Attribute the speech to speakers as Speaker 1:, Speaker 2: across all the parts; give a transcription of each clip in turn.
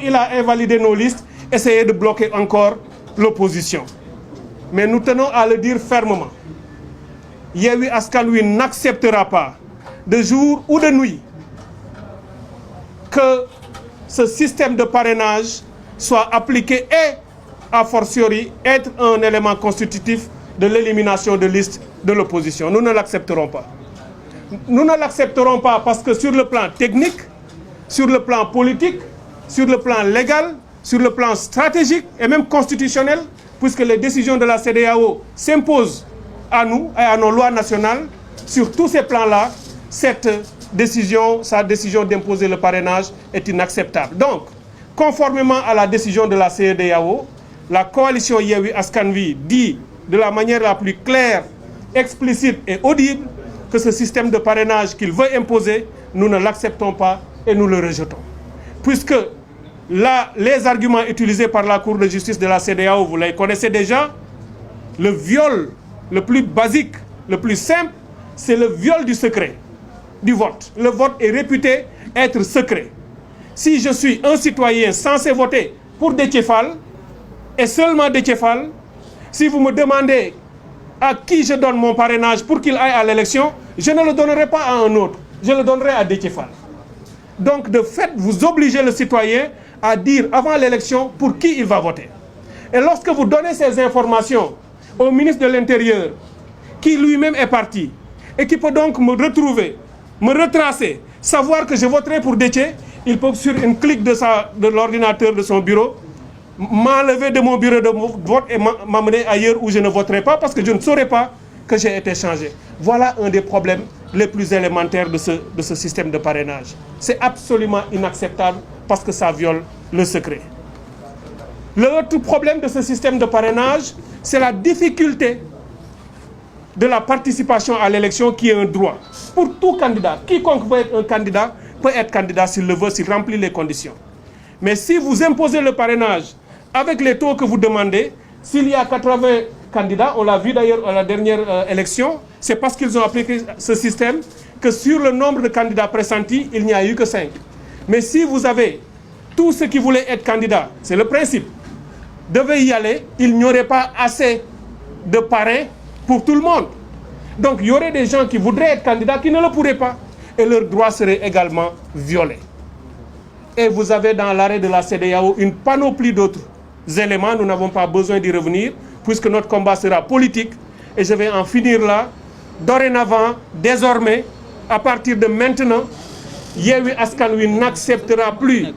Speaker 1: Il a invalidé nos listes, essayé de bloquer encore l'opposition. Mais nous tenons à le dire fermement. Yewwi Askan Wi n'acceptera pas, de jour ou de nuit, que ce système de parrainage soit appliqué et, a fortiori, être un élément constitutif de l'élimination de listes de l'opposition. Nous ne l'accepterons pas. Nous ne l'accepterons pas parce que sur le plan technique, sur le plan politique, sur le plan légal, sur le plan stratégique et même constitutionnel, puisque les décisions de la CEDEAO s'imposent à nous et à nos lois nationales, sur tous ces plans-là, cette décision, sa décision d'imposer le parrainage est inacceptable. Donc, conformément à la décision de la CEDEAO, la coalition Yewwi Askan Wi dit de la manière la plus claire, explicite et audible que ce système de parrainage qu'il veut imposer, nous ne l'acceptons pas et nous le rejetons. Puisque là, les arguments utilisés par la Cour de justice de la CEDEAO, vous les connaissez déjà, le viol le plus basique, le plus simple, c'est le viol du secret du vote. Le vote est réputé être secret. Si je suis un citoyen censé voter pour Déthié Fall, et seulement Déthié Fall, si vous me demandez à qui je donne mon parrainage pour qu'il aille à l'élection, je ne le donnerai pas à un autre, je le donnerai à Déthié Fall. Donc de fait, vous obligez le citoyen à dire avant l'élection pour qui il va voter. Et lorsque vous donnez ces informations au ministre de l'Intérieur, qui lui-même est parti, et qui peut donc me retrouver, me retracer, savoir que je voterai pour Déthié, il peut sur une clique de l'ordinateur de son bureau, m'enlever de mon bureau de vote et m'amener ailleurs où je ne voterai pas parce que je ne saurais pas que j'ai été changé. Voilà un des problèmes les plus élémentaires de ce système de parrainage. C'est absolument inacceptable parce que ça viole le secret. L'autre problème de ce système de parrainage, c'est la difficulté de la participation à l'élection qui est un droit. Pour tout candidat, quiconque veut être un candidat, peut être candidat s'il le veut, s'il remplit les conditions. Mais si vous imposez le parrainage avec les taux que vous demandez, s'il y a 80 candidats, on l'a vu d'ailleurs à la dernière élection, c'est parce qu'ils ont appliqué ce système que sur le nombre de candidats pressentis, il n'y a eu que 5. Mais si vous avez tous ceux qui voulaient être candidats, c'est le principe, devaient y aller, il n'y aurait pas assez de parrains pour tout le monde. Donc il y aurait des gens qui voudraient être candidats qui ne le pourraient pas et leurs droits seraient également violés. Et vous avez dans l'arrêt de la CEDEAO une panoplie d'autres éléments, nous n'avons pas besoin d'y revenir puisque notre combat sera politique et je vais en finir là. Dorénavant, désormais, à partir de maintenant, Yewwi Askan Wi n'acceptera plus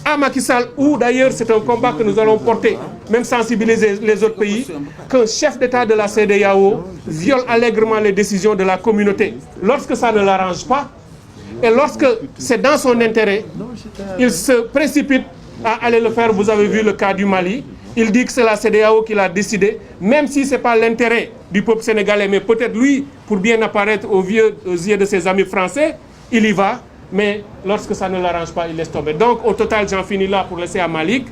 Speaker 1: à Macky Sall, ou d'ailleurs c'est un combat que nous allons porter, même sensibiliser les autres pays, qu'un chef d'État de la CEDEAO viole allègrement les décisions de la communauté. Lorsque ça ne l'arrange pas, et lorsque c'est dans son intérêt, il se précipite à aller le faire. Vous avez vu le cas du Mali. Il dit que c'est la CEDEAO qui l'a décidé, même si ce n'est pas l'intérêt du peuple sénégalais, mais peut-être lui, pour bien apparaître aux yeux de ses amis français, il y va. Mais lorsque ça ne l'arrange pas, il laisse tomber. Donc au total, j'en finis là pour laisser à Malik.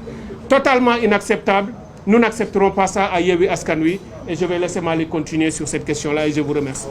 Speaker 1: Totalement inacceptable. Nous n'accepterons pas ça à Yewwi Askan Wi. Et je vais laisser Malik continuer sur cette question-là et je vous remercie.